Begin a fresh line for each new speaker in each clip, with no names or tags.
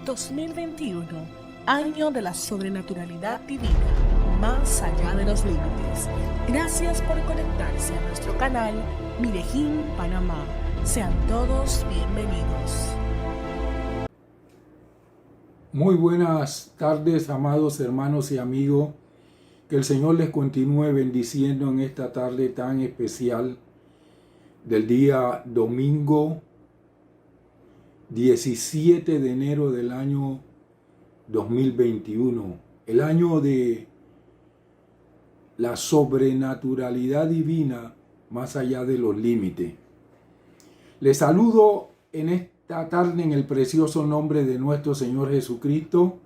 2021, año de la sobrenaturalidad divina, más allá de los límites. Gracias por conectarse a nuestro canal Mirejín Panamá. Sean todos bienvenidos.
Muy buenas tardes, amados hermanos y amigos. Que el Señor les continúe bendiciendo en esta tarde tan especial del día domingo 17 de enero del año 2021, el año de la sobrenaturalidad divina más allá de los límites. Les saludo en esta tarde en el precioso nombre de nuestro Señor Jesucristo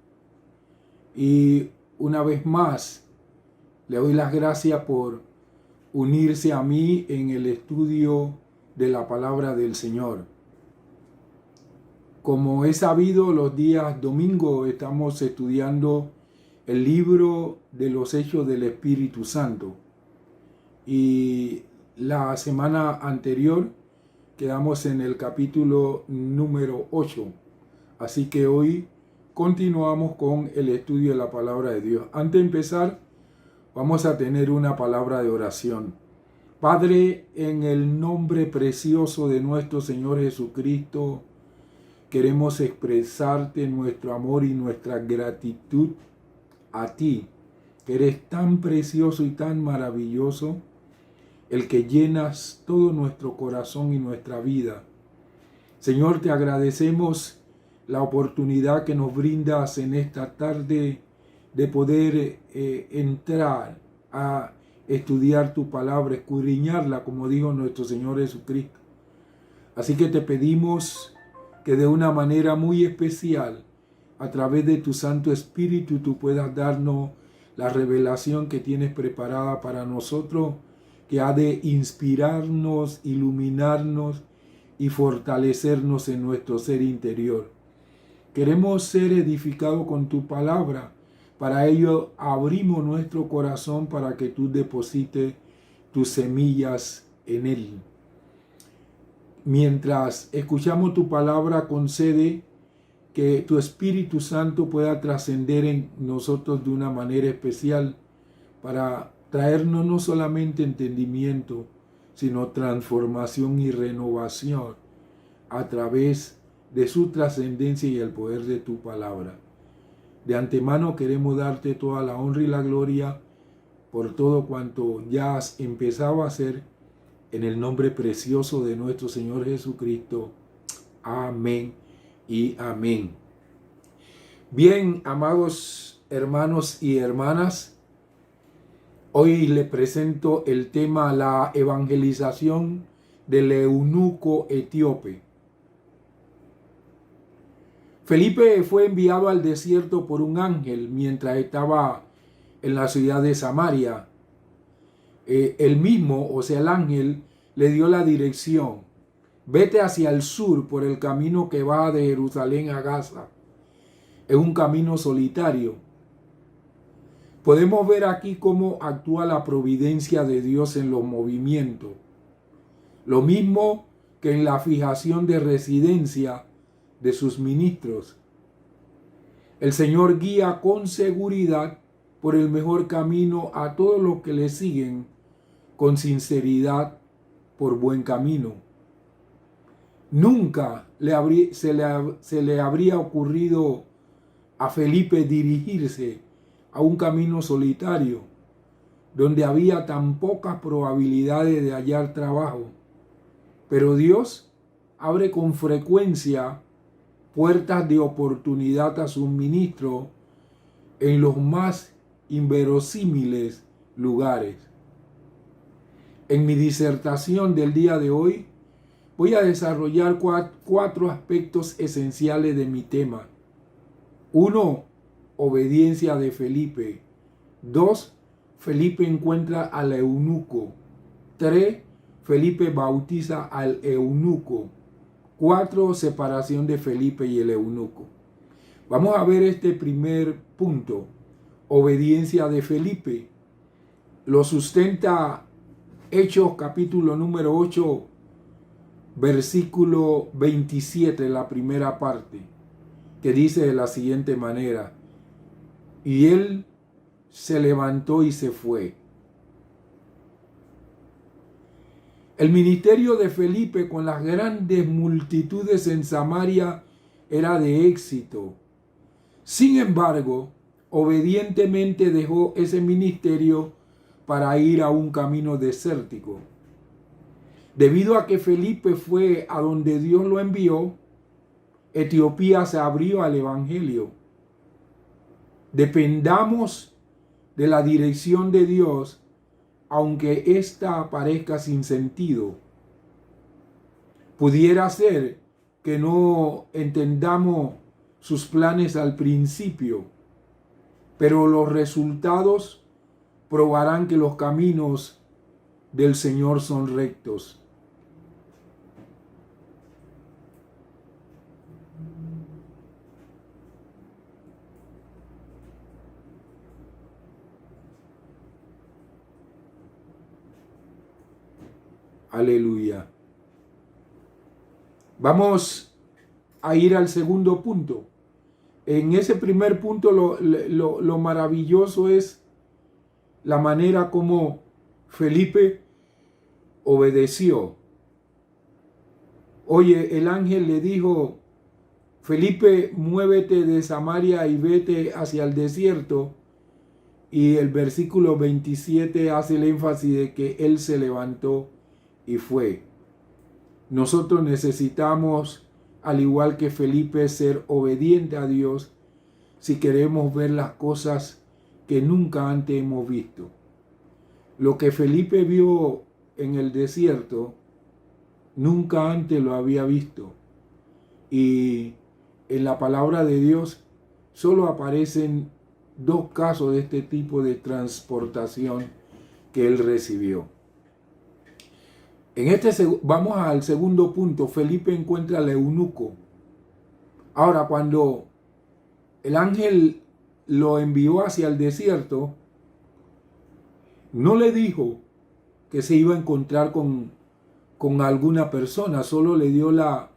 y una vez más le doy las gracias por unirse a mí en el estudio de la palabra del Señor. Como es sabido, los días domingos estamos estudiando el libro de los Hechos del Espíritu Santo. Y la semana anterior quedamos en el capítulo número 8. Así que hoy continuamos con el estudio de la palabra de Dios. Antes de empezar, vamos a tener una palabra de oración. Padre, en el nombre precioso de nuestro Señor Jesucristo, queremos expresarte nuestro amor y nuestra gratitud a ti, que eres tan precioso y tan maravilloso, el que llenas todo nuestro corazón y nuestra vida. Señor, te agradecemos la oportunidad que nos brindas en esta tarde de poder entrar a estudiar tu palabra, escudriñarla, como dijo nuestro Señor Jesucristo. Así que te pedimos que de una manera muy especial, a través de tu Santo Espíritu, tú puedas darnos la revelación que tienes preparada para nosotros, que ha de inspirarnos, iluminarnos y fortalecernos en nuestro ser interior. Queremos ser edificados con tu palabra. Para ello abrimos nuestro corazón para que tú deposites tus semillas en él. Mientras escuchamos tu palabra, concede que tu Espíritu Santo pueda trascender en nosotros de una manera especial para traernos no solamente entendimiento, sino transformación y renovación a través de su trascendencia y el poder de tu palabra. De antemano queremos darte toda la honra y la gloria por todo cuanto ya has empezado a hacer, en el nombre precioso de nuestro Señor Jesucristo. Amén y amén. Bien, amados hermanos y hermanas, hoy les presento el tema la evangelización del eunuco etíope. Felipe fue enviado al desierto por un ángel mientras estaba en la ciudad de Samaria. El mismo, o sea el ángel, le dio la dirección: vete hacia el sur por el camino que va de Jerusalén a Gaza. Es un camino solitario. Podemos ver aquí cómo actúa la providencia de Dios en los movimientos. Lo mismo que en la fijación de residencia de sus ministros. El Señor guía con seguridad por el mejor camino a todos los que le siguen con sinceridad por buen camino. Nunca se le habría ocurrido a Felipe dirigirse a un camino solitario donde había tan pocas probabilidades de hallar trabajo. Pero Dios abre con frecuencia puertas de oportunidad a sus ministros en los más inverosímiles lugares. En mi disertación del día de hoy voy a desarrollar cuatro aspectos esenciales de mi tema. 1. Obediencia de Felipe. 2. Felipe encuentra al eunuco. 3. Felipe bautiza al eunuco. 4. Separación de Felipe y el eunuco. Vamos a ver este primer punto. Obediencia de Felipe. Lo sustenta Hechos capítulo número 8, versículo 27, la primera parte. que dice de la siguiente manera: y él se levantó y se fue. El ministerio de Felipe con las grandes multitudes en Samaria era de éxito. Sin embargo, obedientemente dejó ese ministerio para ir a un camino desértico. Debido a que Felipe fue a donde Dios lo envió, Etiopía se abrió al Evangelio. Dependamos de la dirección de Dios, aunque ésta parezca sin sentido. Pudiera ser que no entendamos sus planes al principio, pero los resultados probarán que los caminos del Señor son rectos. Aleluya. Vamos a ir al segundo punto. En ese primer punto lo maravilloso es la manera como Felipe obedeció. Oye, el ángel le dijo: Felipe, muévete de Samaria y vete hacia el desierto. Y el versículo 27 hace el énfasis de que él se levantó y fue. Nosotros necesitamos, al igual que Felipe, ser obediente a Dios si queremos ver las cosas que nunca antes hemos visto. Lo que Felipe vio en el desierto, nunca antes lo había visto. Y en la palabra de Dios solo aparecen 2 casos de este tipo de transportación que él recibió. Vamos al segundo punto. Felipe encuentra al eunuco. Ahora, cuando el ángel lo envió hacia el desierto, no le dijo que se iba a encontrar con alguna persona, solo le dio la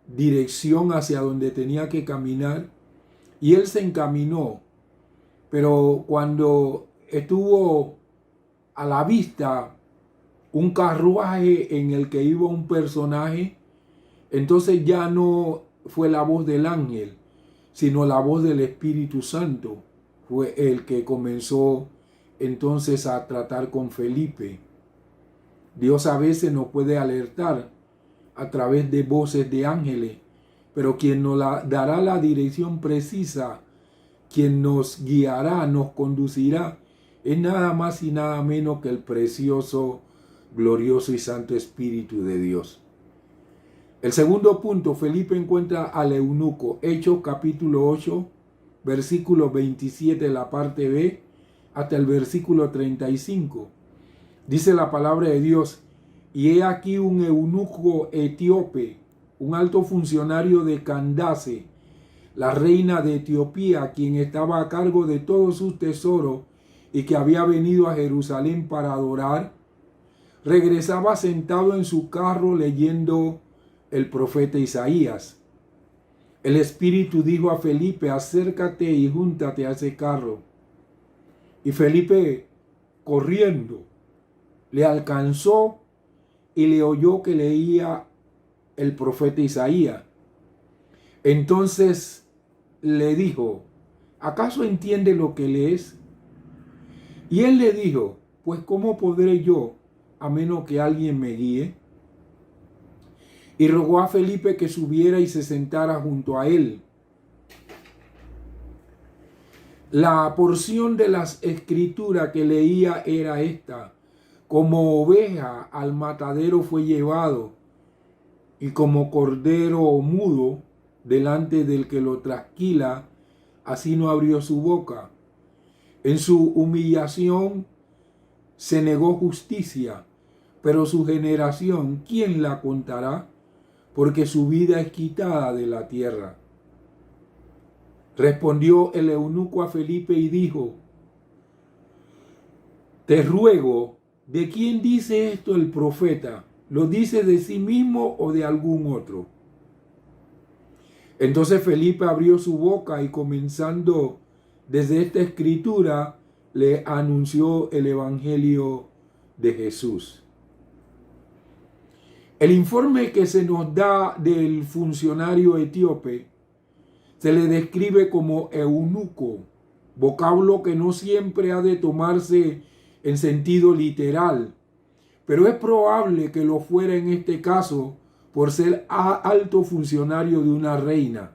dirección hacia donde tenía que caminar y él se encaminó. Pero cuando estuvo a la vista un carruaje en el que iba un personaje, entonces ya no fue la voz del ángel, sino la voz del Espíritu Santo. Fue el que comenzó entonces a tratar con Felipe. Dios a veces nos puede alertar a través de voces de ángeles, pero quien nos dará la dirección precisa, quien nos guiará, nos conducirá, es nada más y nada menos que el precioso, glorioso y santo Espíritu de Dios. El segundo punto, Felipe encuentra al eunuco. Hechos capítulo 8, versículo 27, la parte B, hasta el versículo 35. Dice la palabra de Dios: y he aquí un eunuco etíope, un alto funcionario de Candace, la reina de Etiopía, quien estaba a cargo de todos sus tesoros y que había venido a Jerusalén para adorar, regresaba sentado en su carro leyendo el profeta Isaías. El Espíritu dijo a Felipe: acércate y júntate a ese carro. Y Felipe, corriendo, le alcanzó y le oyó que leía el profeta Isaías. Entonces le dijo: ¿acaso entiende lo que lees? Y él le dijo: pues ¿cómo podré yo, a menos que alguien me guíe? Y rogó a Felipe que subiera y se sentara junto a él. La porción de las escrituras que leía era esta: como oveja al matadero fue llevado, y como cordero mudo delante del que lo trasquila, así no abrió su boca. En su humillación se negó justicia, pero su generación, ¿quién la contará? Porque su vida es quitada de la tierra. Respondió el eunuco a Felipe y dijo: te ruego, ¿de quién dice esto el profeta? ¿Lo dice de sí mismo o de algún otro? Entonces Felipe abrió su boca y comenzando desde esta escritura le anunció el evangelio de Jesús. El informe que se nos da del funcionario etíope se le describe como eunuco, vocablo que no siempre ha de tomarse en sentido literal, pero es probable que lo fuera en este caso por ser alto funcionario de una reina.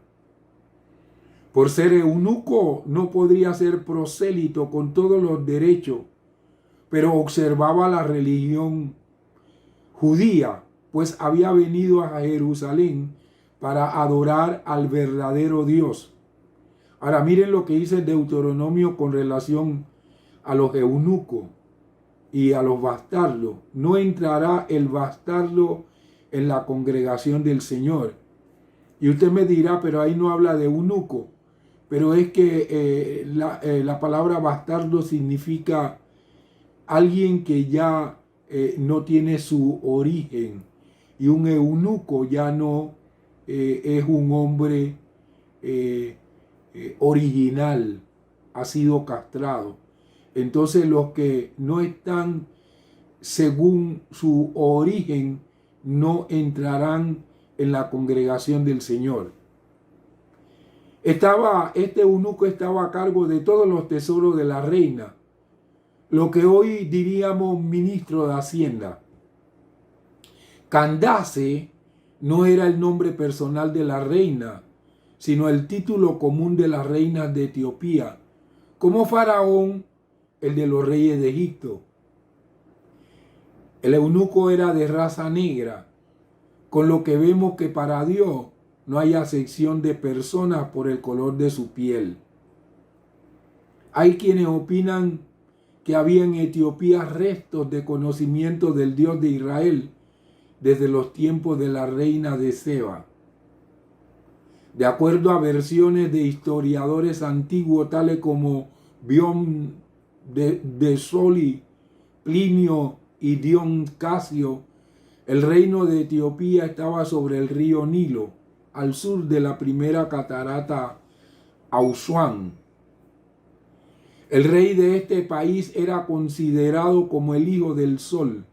Por ser eunuco no podría ser prosélito con todos los derechos, pero observaba la religión judía, pues había venido a Jerusalén para adorar al verdadero Dios. Ahora miren lo que dice Deuteronomio con relación a los eunucos y a los bastardos. No entrará el bastardo en la congregación del Señor. Y usted me dirá, pero ahí no habla de eunuco. Pero es que la palabra bastardo significa alguien que ya no tiene su origen. Y un eunuco ya no es un hombre original, ha sido castrado. Entonces los que no están según su origen no entrarán en la congregación del Señor. Este eunuco estaba a cargo de todos los tesoros de la reina, lo que hoy diríamos ministro de Hacienda. Candace no era el nombre personal de la reina, sino el título común de las reinas de Etiopía, como Faraón, el de los reyes de Egipto. El eunuco era de raza negra, con lo que vemos que para Dios no hay acepción de personas por el color de su piel. Hay quienes opinan que había en Etiopía restos de conocimiento del Dios de Israel desde los tiempos de la reina de Seba. De acuerdo a versiones de historiadores antiguos tales como Bion de Soli, Plinio y Dion Casio, el reino de Etiopía estaba sobre el río Nilo, al sur de la primera catarata Asuán. El rey de este país era considerado como el hijo del sol,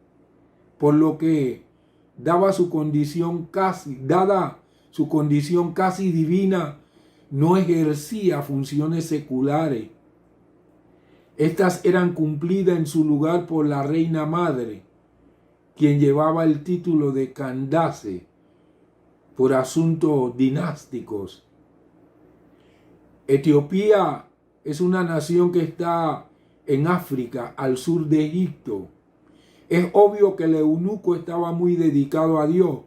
por lo que, dada su condición casi divina, no ejercía funciones seculares. Estas eran cumplidas en su lugar por la reina madre, quien llevaba el título de Candace por asuntos dinásticos. Etiopía es una nación que está en África, al sur de Egipto. Es obvio que el eunuco estaba muy dedicado a Dios,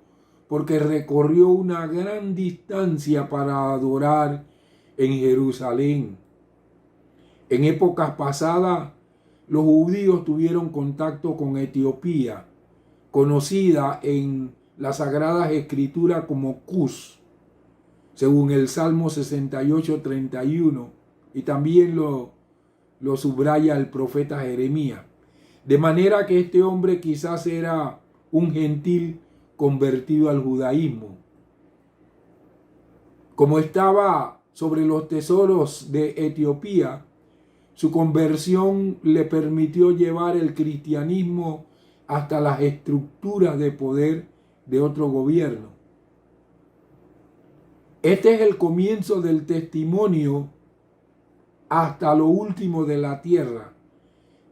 porque recorrió una gran distancia para adorar en Jerusalén. En épocas pasadas, los judíos tuvieron contacto con Etiopía, conocida en las Sagradas Escrituras como Cus, según el Salmo 68:31, y también lo subraya el profeta Jeremías. De manera que este hombre quizás era un gentil convertido al judaísmo. Como estaba sobre los tesoros de Etiopía, su conversión le permitió llevar el cristianismo hasta las estructuras de poder de otro gobierno. Este es el comienzo del testimonio hasta lo último de la tierra,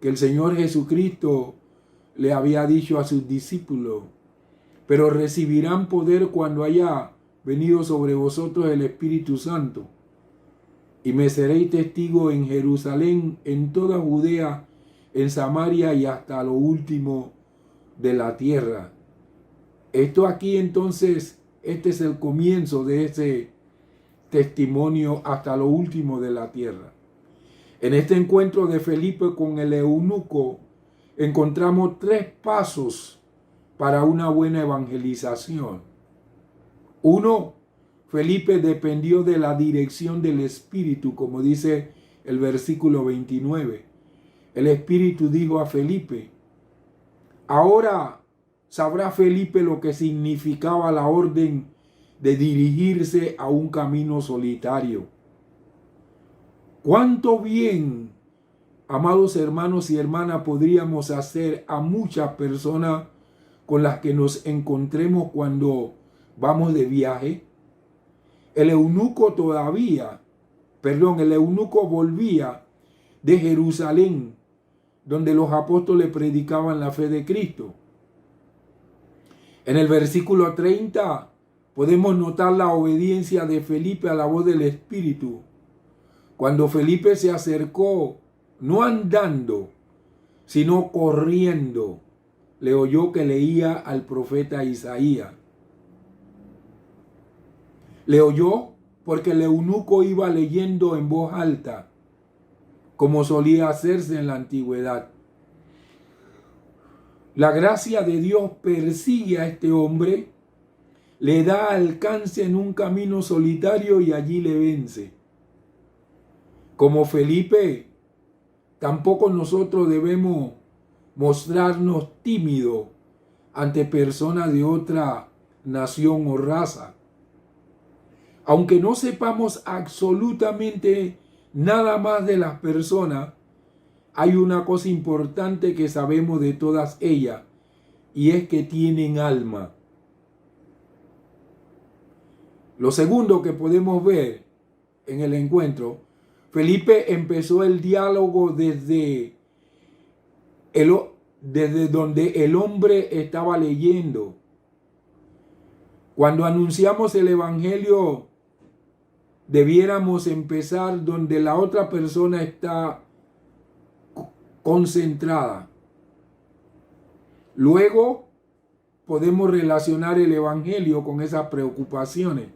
que el Señor Jesucristo le había dicho a sus discípulos: pero recibirán poder cuando haya venido sobre vosotros el Espíritu Santo, y me seréis testigo en Jerusalén, en toda Judea, en Samaria y hasta lo último de la tierra. Esto aquí entonces, este es el comienzo de ese testimonio hasta lo último de la tierra. En este encuentro de Felipe con el eunuco encontramos 3 pasos para una buena evangelización. 1. Felipe dependió de la dirección del Espíritu, como dice el versículo 29. El Espíritu dijo a Felipe. Ahora sabrá Felipe lo que significaba la orden de dirigirse a un camino solitario. ¿Cuánto bien, amados hermanos y hermanas, podríamos hacer a muchas personas con las que nos encontremos cuando vamos de viaje? El eunuco volvía de Jerusalén, donde los apóstoles predicaban la fe de Cristo. En el versículo 30 podemos notar la obediencia de Felipe a la voz del Espíritu. Cuando Felipe se acercó, no andando, sino corriendo, le oyó que leía al profeta Isaías. Le oyó porque el eunuco iba leyendo en voz alta, como solía hacerse en la antigüedad. La gracia de Dios persigue a este hombre, le da alcance en un camino solitario y allí le vence. Como Felipe, tampoco nosotros debemos mostrarnos tímidos ante personas de otra nación o raza. Aunque no sepamos absolutamente nada más de las personas, hay una cosa importante que sabemos de todas ellas, y es que tienen alma. Lo segundo que podemos ver en el encuentro, Felipe empezó el diálogo desde donde el hombre estaba leyendo. Cuando anunciamos el evangelio, debiéramos empezar donde la otra persona está concentrada. Luego podemos relacionar el evangelio con esas preocupaciones.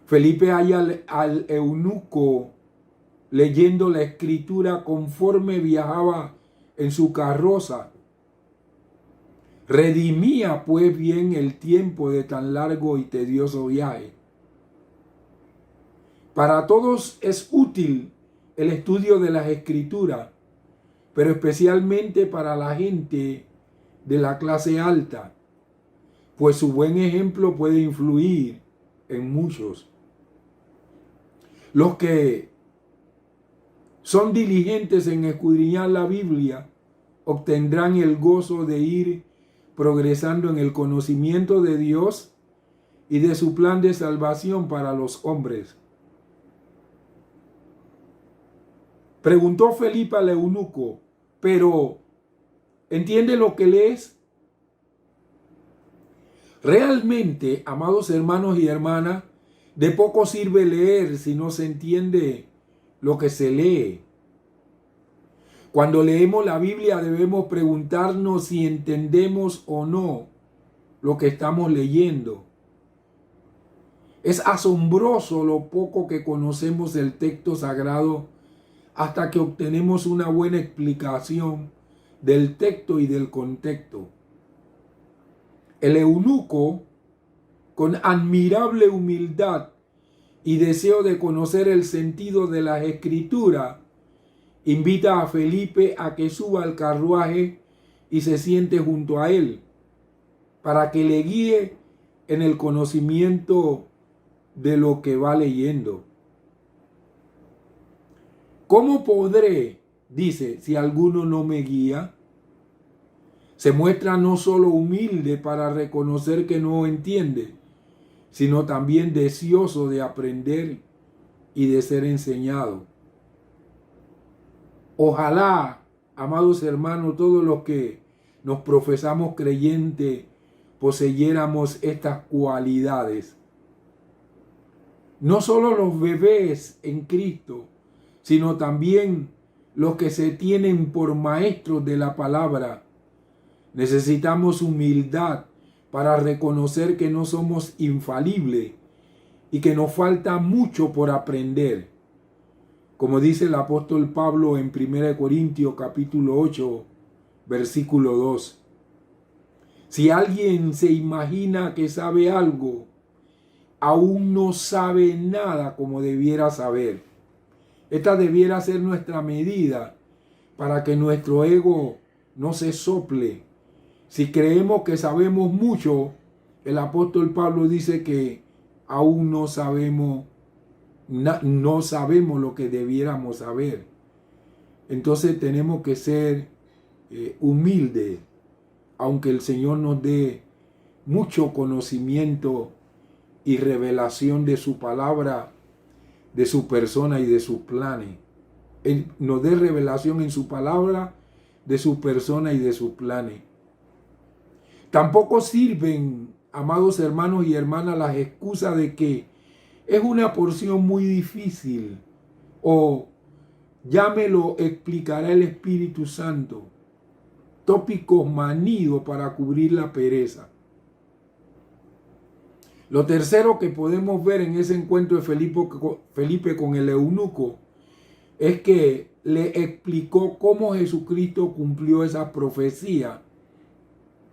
Felipe halla al eunuco leyendo la escritura conforme viajaba en su carroza. Redimía pues bien el tiempo de tan largo y tedioso viaje. Para todos es útil el estudio de las escrituras, pero especialmente para la gente de la clase alta, pues su buen ejemplo puede influir en muchos. Los que son diligentes en escudriñar la Biblia obtendrán el gozo de ir progresando en el conocimiento de Dios y de su plan de salvación para los hombres. Preguntó Felipe al eunuco, pero ¿entiende lo que lees? Realmente, amados hermanos y hermanas, de poco sirve leer si no se entiende lo que se lee. Cuando leemos la Biblia debemos preguntarnos si entendemos o no lo que estamos leyendo. Es asombroso lo poco que conocemos del texto sagrado hasta que obtenemos una buena explicación del texto y del contexto. El eunuco, con admirable humildad y deseo de conocer el sentido de las escrituras, invita a Felipe a que suba al carruaje y se siente junto a él, para que le guíe en el conocimiento de lo que va leyendo. ¿Cómo podré, dice, si alguno no me guía? Se muestra no solo humilde para reconocer que no entiende, sino también deseoso de aprender y de ser enseñado. Ojalá, amados hermanos, todos los que nos profesamos creyentes, poseyéramos estas cualidades. No solo los bebés en Cristo, sino también los que se tienen por maestros de la palabra. Necesitamos humildad para reconocer que no somos infalibles y que nos falta mucho por aprender. Como dice el apóstol Pablo en 1 Corintios capítulo 8, versículo 2. Si alguien se imagina que sabe algo, aún no sabe nada como debiera saber. Esta debiera ser nuestra medida para que nuestro ego no se sople. Si creemos que sabemos mucho, el apóstol Pablo dice que aún no sabemos lo que debiéramos saber. Entonces tenemos que ser humildes, aunque el Señor nos dé mucho conocimiento y revelación de su palabra, de su persona y de sus planes. Él nos dé revelación en su palabra, de su persona y de sus planes. Tampoco sirven, amados hermanos y hermanas, las excusas de que es una porción muy difícil o ya me lo explicará el Espíritu Santo. Tópicos manidos para cubrir la pereza. Lo tercero que podemos ver en ese encuentro de Felipe con el eunuco es que le explicó cómo Jesucristo cumplió esa profecía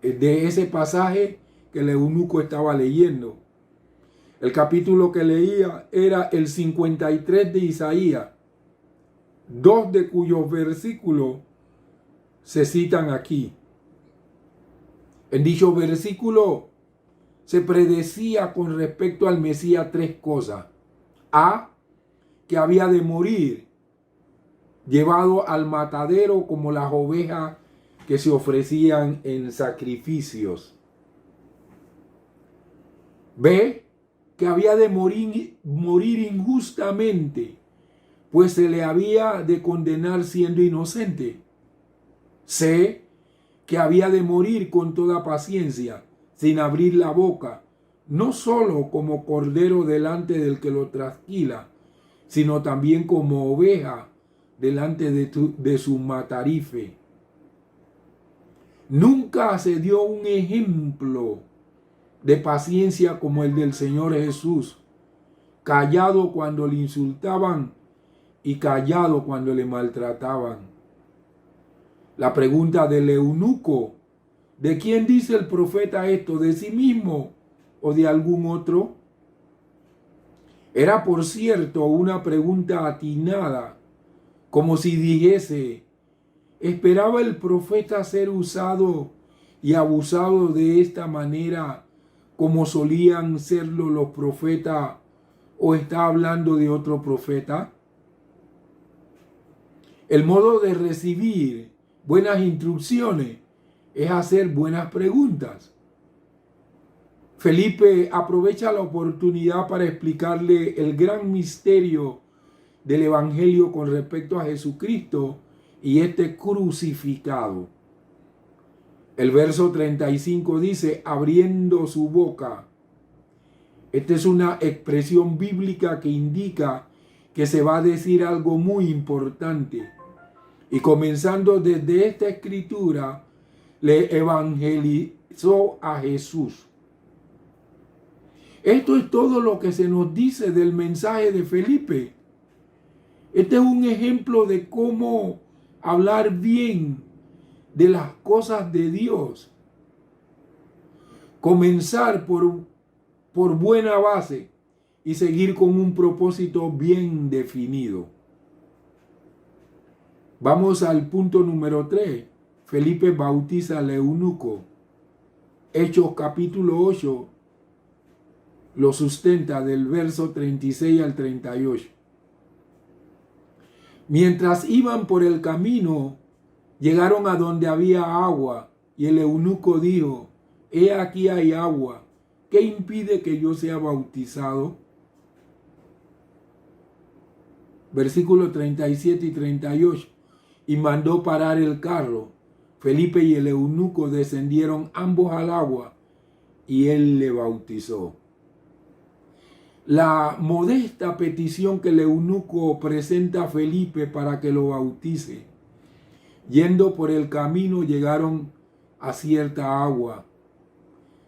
de ese pasaje que el eunuco estaba leyendo. El capítulo que leía era el 53 de Isaías, dos de cuyos versículos se citan aquí. En dicho versículo se predecía con respecto al Mesías tres cosas. A, que había de morir, llevado al matadero como las ovejas que se ofrecían en sacrificios. B, que había de morir injustamente, pues se le había de condenar siendo inocente. C, que había de morir con toda paciencia, sin abrir la boca, no solo como cordero delante del que lo trasquila, sino también como oveja delante de su matarife. Nunca se dio un ejemplo de paciencia como el del Señor Jesús, callado cuando le insultaban y callado cuando le maltrataban. La pregunta del eunuco: ¿de quién dice el profeta esto? ¿De sí mismo o de algún otro? Era, por cierto, una pregunta atinada, como si dijese: ¿esperaba el profeta ser usado y abusado de esta manera como solían serlo los profetas, o está hablando de otro profeta? El modo de recibir buenas instrucciones es hacer buenas preguntas. Felipe aprovecha la oportunidad para explicarle el gran misterio del Evangelio con respecto a Jesucristo y este crucificado. El verso 35 dice: abriendo su boca. Esta es una expresión bíblica que indica que se va a decir algo muy importante. Y comenzando desde esta escritura, le evangelizó a Jesús. Esto es todo lo que se nos dice del mensaje de Felipe. Este es un ejemplo de cómo hablar bien de las cosas de Dios. Comenzar por buena base y seguir con un propósito bien definido. Vamos al punto número 3. Felipe bautiza al eunuco. Hechos capítulo 8 lo sustenta del verso 36 al 38. Mientras iban por el camino, llegaron a donde había agua, y el eunuco dijo: he aquí hay agua, ¿qué impide que yo sea bautizado? Versículos 37 y 38. Y mandó parar el carro. Felipe y el eunuco descendieron ambos al agua, y él le bautizó. La modesta petición que el eunuco presenta a Felipe para que lo bautice. Yendo por el camino llegaron a cierta agua,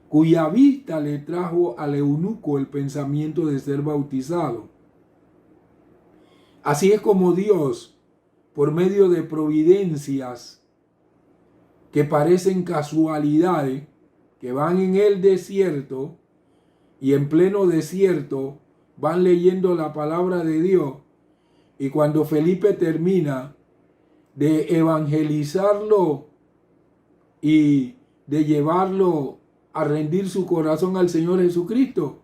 cuya vista le trajo al eunuco el pensamiento de ser bautizado. Así es como Dios, por medio de providencias que parecen casualidades, que van en el desierto, y en pleno desierto van leyendo la palabra de Dios, y cuando Felipe termina de evangelizarlo y de llevarlo a rendir su corazón al Señor Jesucristo,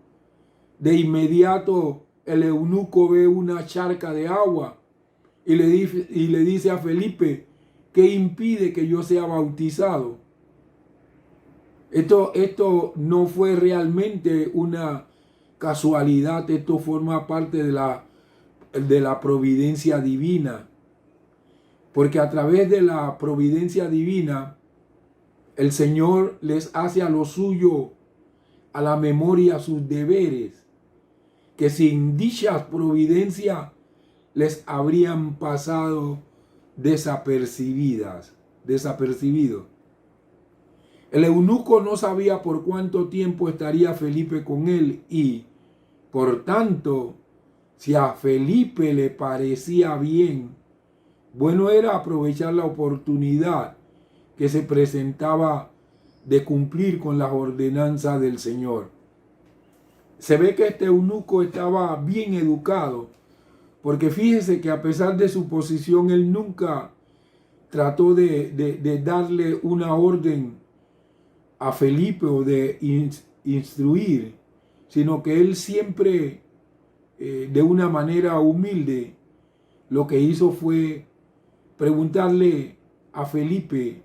de inmediato el eunuco ve una charca de agua y le dice a Felipe: ¿qué impide que yo sea bautizado? Esto no fue realmente una casualidad, esto forma parte de la providencia divina. Porque a través de la providencia divina, el Señor les hace a lo suyo, a la memoria, sus deberes, que sin dicha providencia les habrían pasado desapercibidos. El eunuco no sabía por cuánto tiempo estaría Felipe con él y, por tanto, si a Felipe le parecía bien, bueno era aprovechar la oportunidad que se presentaba de cumplir con las ordenanzas del Señor. Se ve que este eunuco estaba bien educado, porque fíjese que a pesar de su posición, él nunca trató de darle una orden a Felipe o de instruir, sino que él siempre, de una manera humilde, lo que hizo fue preguntarle a Felipe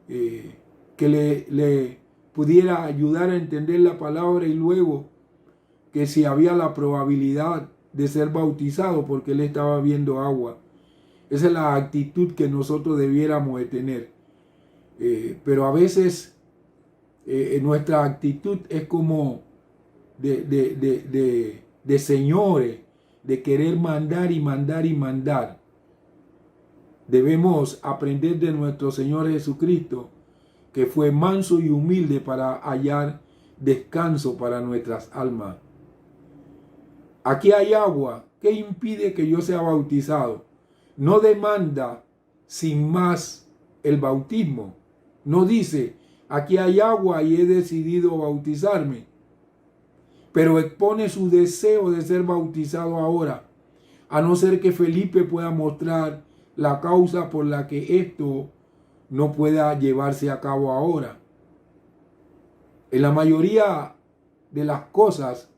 que le pudiera ayudar a entender la palabra, y luego que si había la probabilidad de ser bautizado, porque él estaba viendo agua. Esa es la actitud que nosotros debiéramos de tener. Pero a veces nuestra actitud es como de señores, de querer mandar y mandar y mandar. Debemos aprender de nuestro Señor Jesucristo, que fue manso y humilde para hallar descanso para nuestras almas. Aquí hay agua. ¿Qué impide que yo sea bautizado? No demanda sin más el bautismo. No dice: aquí hay agua y he decidido bautizarme. Pero expone su deseo de ser bautizado ahora, a no ser que Felipe pueda mostrar la causa por la que esto no pueda llevarse a cabo ahora. En la mayoría de las cosas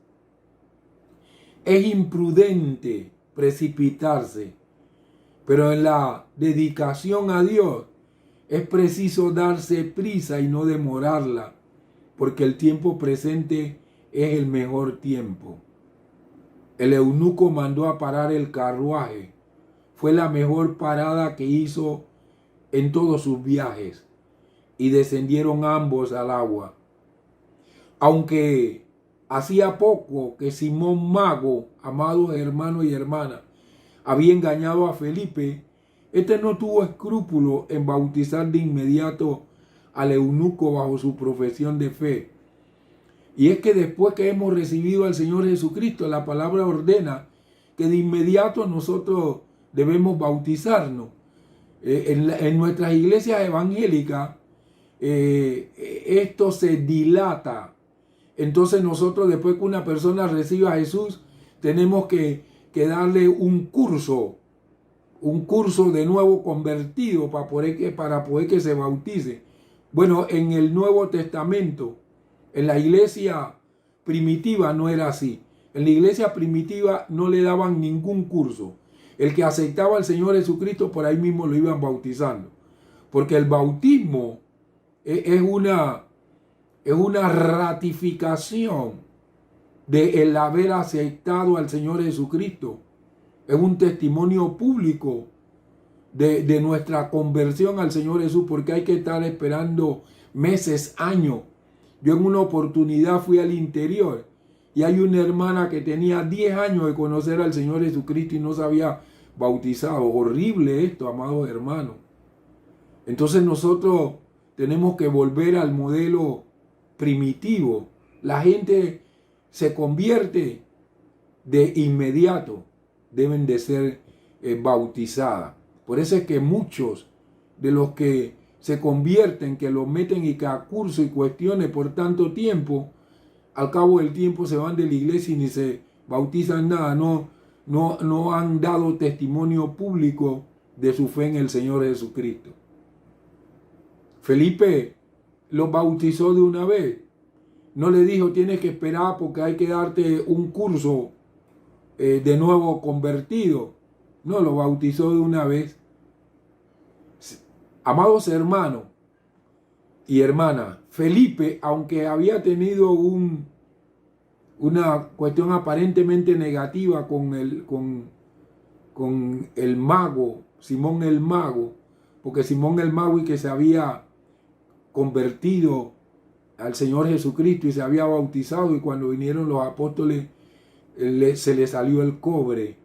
es imprudente precipitarse, pero en la dedicación a Dios es preciso darse prisa y no demorarla, porque el tiempo presente es el mejor tiempo. El eunuco mandó a parar el carruaje. Fue la mejor parada que hizo en todos sus viajes, y descendieron ambos al agua. Aunque hacía poco que Simón Mago, amados hermanos y hermanas, había engañado a Felipe, este no tuvo escrúpulo en bautizar de inmediato al eunuco bajo su profesión de fe. Y es que después que hemos recibido al Señor Jesucristo, la palabra ordena que de inmediato nosotros debemos bautizarnos. En nuestras iglesias evangélicas esto se dilata. Entonces nosotros, después que una persona reciba a Jesús, tenemos que darle un curso de nuevo convertido para poder que se bautice. Bueno, en el Nuevo Testamento, en la iglesia primitiva no era así. En la iglesia primitiva no le daban ningún curso. El que aceptaba al Señor Jesucristo, por ahí mismo lo iban bautizando. Porque el bautismo es una ratificación de el haber aceptado al Señor Jesucristo. Es un testimonio público de nuestra conversión al Señor Jesús, porque hay que estar esperando meses, años. Yo en una oportunidad fui al interior y hay una hermana que tenía 10 años de conocer al Señor Jesucristo y no se había bautizado. Horrible esto, amados hermanos. Entonces nosotros tenemos que volver al modelo primitivo. La gente se convierte de inmediato. Deben de ser bautizadas. Por eso es que muchos de los que se convierten, que los meten y que a curso y cuestiones por tanto tiempo, al cabo del tiempo se van de la iglesia y ni se bautizan nada. No han dado testimonio público de su fe en el Señor Jesucristo. Felipe los bautizó de una vez. no le dijo tienes que esperar porque hay que darte un curso de nuevo convertido. No, lo bautizó de una vez. Amados hermanos y hermanas, Felipe, aunque había tenido una cuestión aparentemente negativa con el mago, Simón el mago, porque Simón el mago y que se había convertido al Señor Jesucristo y se había bautizado, y cuando vinieron los apóstoles se le salió el cobre,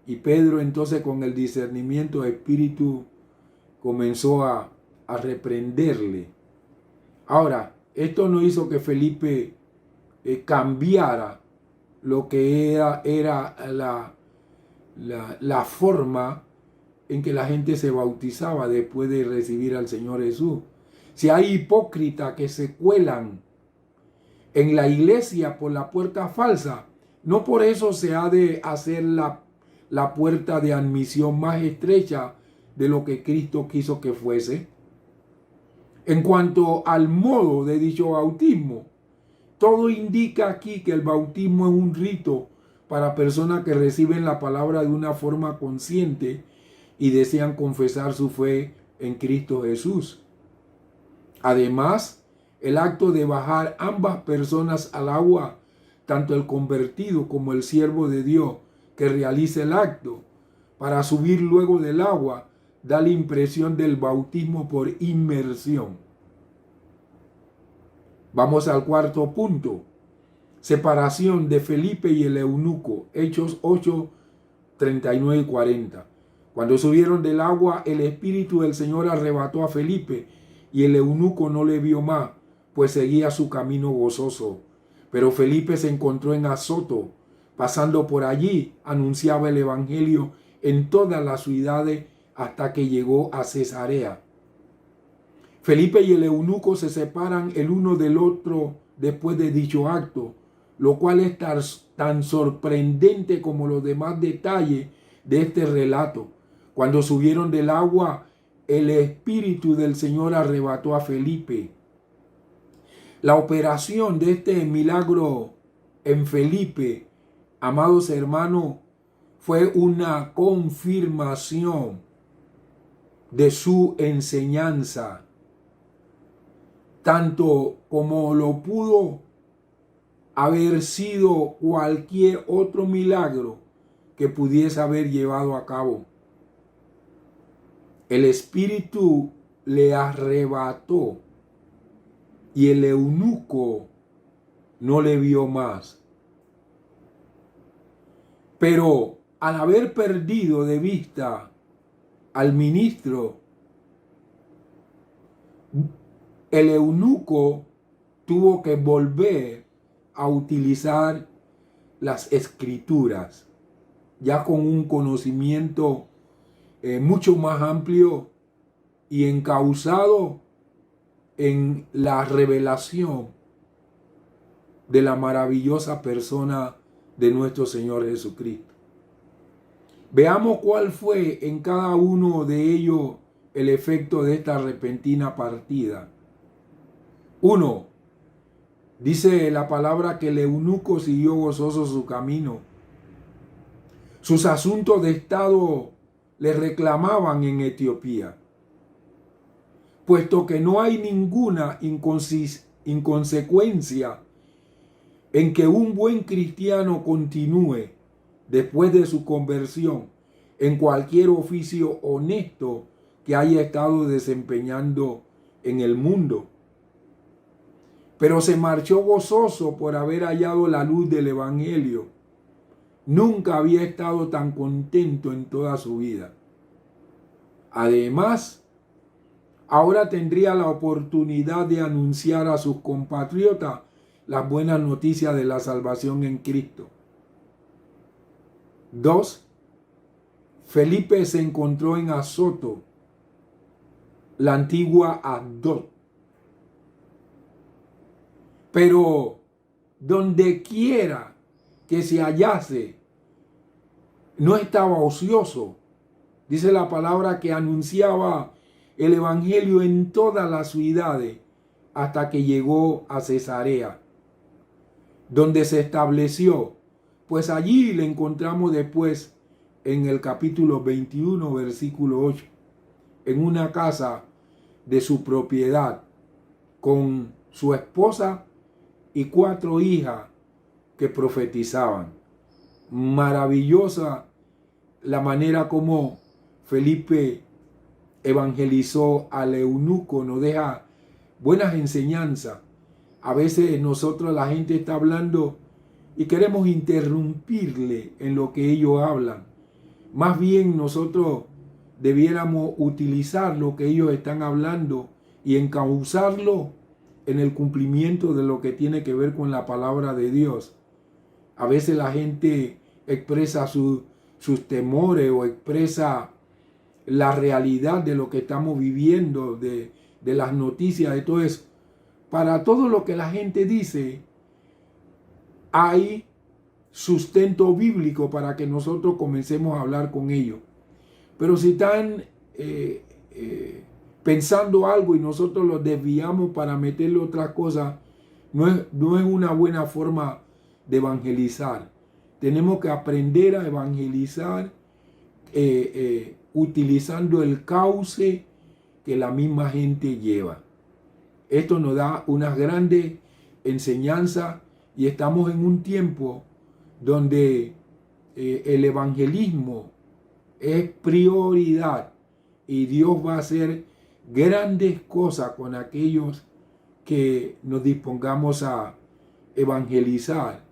y Pedro entonces con el discernimiento de espíritu comenzó a reprenderle. Ahora, esto no hizo que Felipe cambiara lo que era la forma en que la gente se bautizaba después de recibir al Señor Jesús. Si hay hipócritas que se cuelan en la iglesia por la puerta falsa, no por eso se ha de hacer la puerta de admisión más estrecha de lo que Cristo quiso que fuese. En cuanto al modo de dicho bautismo, todo indica aquí que el bautismo es un rito para personas que reciben la palabra de una forma consciente y desean confesar su fe en Cristo Jesús. Además, el acto de bajar ambas personas al agua, tanto el convertido como el siervo de Dios que realiza el acto, para subir luego del agua, da la impresión del bautismo por inmersión. Vamos al cuarto punto. Separación de Felipe y el eunuco. Hechos 8, 39 y 40. Cuando subieron del agua, el Espíritu del Señor arrebató a Felipe y el eunuco no le vio más, pues seguía su camino gozoso. Pero Felipe se encontró en Azoto. Pasando por allí, anunciaba el evangelio en todas las ciudades hasta que llegó a Cesarea. Felipe y el eunuco se separan el uno del otro después de dicho acto, lo cual es tan sorprendente como los demás detalles de este relato. Cuando subieron del agua, el Espíritu del Señor arrebató a Felipe. La operación de este milagro en Felipe, amados hermanos, fue una confirmación de su enseñanza, tanto como lo pudo haber sido cualquier otro milagro que pudiese haber llevado a cabo. El Espíritu le arrebató y el eunuco no le vio más. Pero al haber perdido de vista al ministro, el eunuco tuvo que volver a utilizar las escrituras, ya con un conocimiento mucho más amplio y encauzado en la revelación de la maravillosa persona de nuestro Señor Jesucristo. Veamos cuál fue en cada uno de ellos el efecto de esta repentina partida. 1. Dice la palabra que el eunuco siguió gozoso su camino. Sus asuntos de estado le reclamaban en Etiopía, puesto que no hay ninguna inconsecuencia en que un buen cristiano continúe después de su conversión en cualquier oficio honesto que haya estado desempeñando en el mundo. Pero se marchó gozoso por haber hallado la luz del evangelio. Nunca había estado tan contento en toda su vida. Además, ahora tendría la oportunidad de anunciar a sus compatriotas las buenas noticias de la salvación en Cristo. 2. Felipe se encontró en Azoto, la antigua Asdod. Pero donde quiera que se hallase, no estaba ocioso. Dice la palabra que anunciaba el evangelio en todas las ciudades hasta que llegó a Cesarea. donde se estableció. Pues allí le encontramos después en el capítulo 21, versículo 8, en una casa de su propiedad, con su esposa y 4 hijas que profetizaban. Maravillosa la manera como Felipe evangelizó al eunuco, nos deja buenas enseñanzas. A veces nosotros, la gente está hablando y queremos interrumpirle en lo que ellos hablan. Más bien nosotros debiéramos utilizar lo que ellos están hablando y encauzarlo en el cumplimiento de lo que tiene que ver con la palabra de Dios. A veces la gente expresa sus temores o expresa la realidad de lo que estamos viviendo, de las noticias, de todo eso. Para todo lo que la gente dice, hay sustento bíblico para que nosotros comencemos a hablar con ellos. Pero si están pensando algo y nosotros los desviamos para meterle otras cosas, no es una buena forma de evangelizar. Tenemos que aprender a evangelizar utilizando el cauce que la misma gente lleva. Esto nos da unas grandes enseñanzas y estamos en un tiempo donde el evangelismo es prioridad y Dios va a hacer grandes cosas con aquellos que nos dispongamos a evangelizar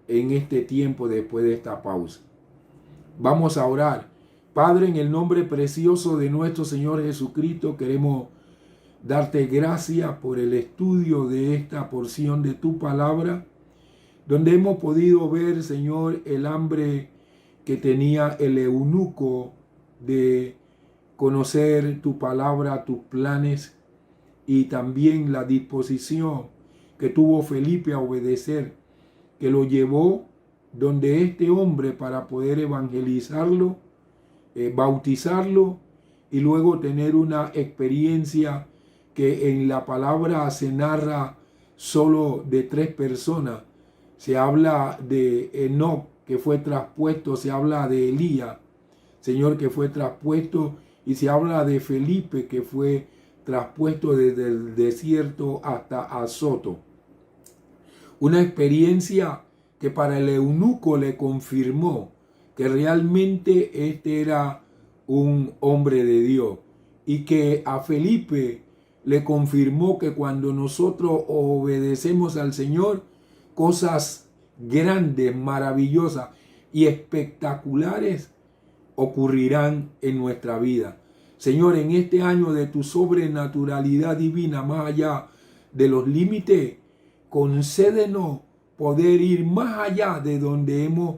en este tiempo después de esta pausa. Vamos a orar. Padre, en el nombre precioso de nuestro Señor Jesucristo, queremos darte gracias por el estudio de esta porción de tu palabra, donde hemos podido ver, Señor, el hambre que tenía el eunuco de conocer tu palabra, tus planes, y también la disposición que tuvo Felipe a obedecer, que lo llevó donde este hombre para poder evangelizarlo, bautizarlo y luego tener una experiencia que en la palabra se narra solo de 3 personas. Se habla de Enoc, que fue traspuesto, se habla de Elías, Señor, que fue traspuesto, y se habla de Felipe, que fue traspuesto desde el desierto hasta Azoto. Una experiencia que para el eunuco le confirmó que realmente este era un hombre de Dios, y que a Felipe le confirmó que cuando nosotros obedecemos al Señor, cosas grandes, maravillosas y espectaculares ocurrirán en nuestra vida. Señor, en este año de tu sobrenaturalidad divina, más allá de los límites, concédenos poder ir más allá de donde hemos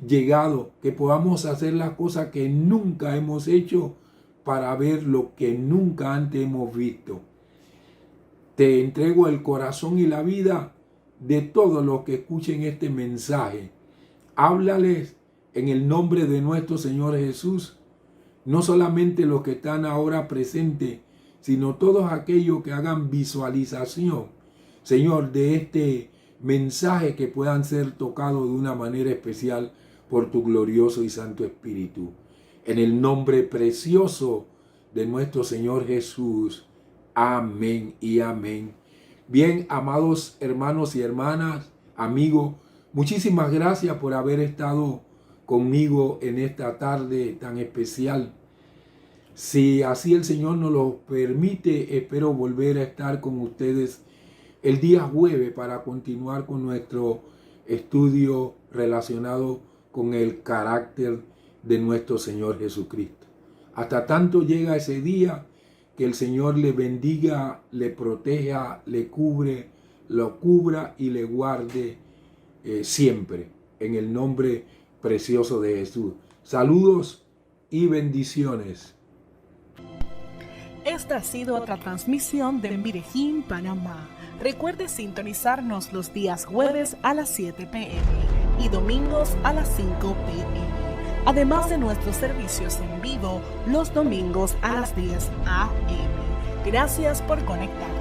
llegado, que podamos hacer las cosas que nunca hemos hecho para ver lo que nunca antes hemos visto. Te entrego el corazón y la vida de todos los que escuchen este mensaje. Háblales en el nombre de nuestro Señor Jesús, no solamente los que están ahora presentes, sino todos aquellos que hagan visualización, Señor, de este mensaje, que puedan ser tocados de una manera especial por tu glorioso y santo Espíritu. En el nombre precioso de nuestro Señor Jesús. Amén y amén. Bien, amados hermanos y hermanas, amigos, muchísimas gracias por haber estado conmigo en esta tarde tan especial. Si así el Señor nos lo permite, espero volver a estar con ustedes el día jueves para continuar con nuestro estudio relacionado con el carácter de nuestro Señor Jesucristo. Hasta tanto llega ese día, que el Señor le bendiga, le proteja, le cubre, lo cubra y le guarde siempre, en el nombre precioso de Jesús. Saludos y bendiciones.
Esta ha sido otra transmisión de Medellín, Panamá. Recuerde sintonizarnos los días jueves a las 7 p.m. y domingos a las 5 p.m. Además de nuestros servicios en vivo los domingos a las 10 a.m. Gracias por conectar.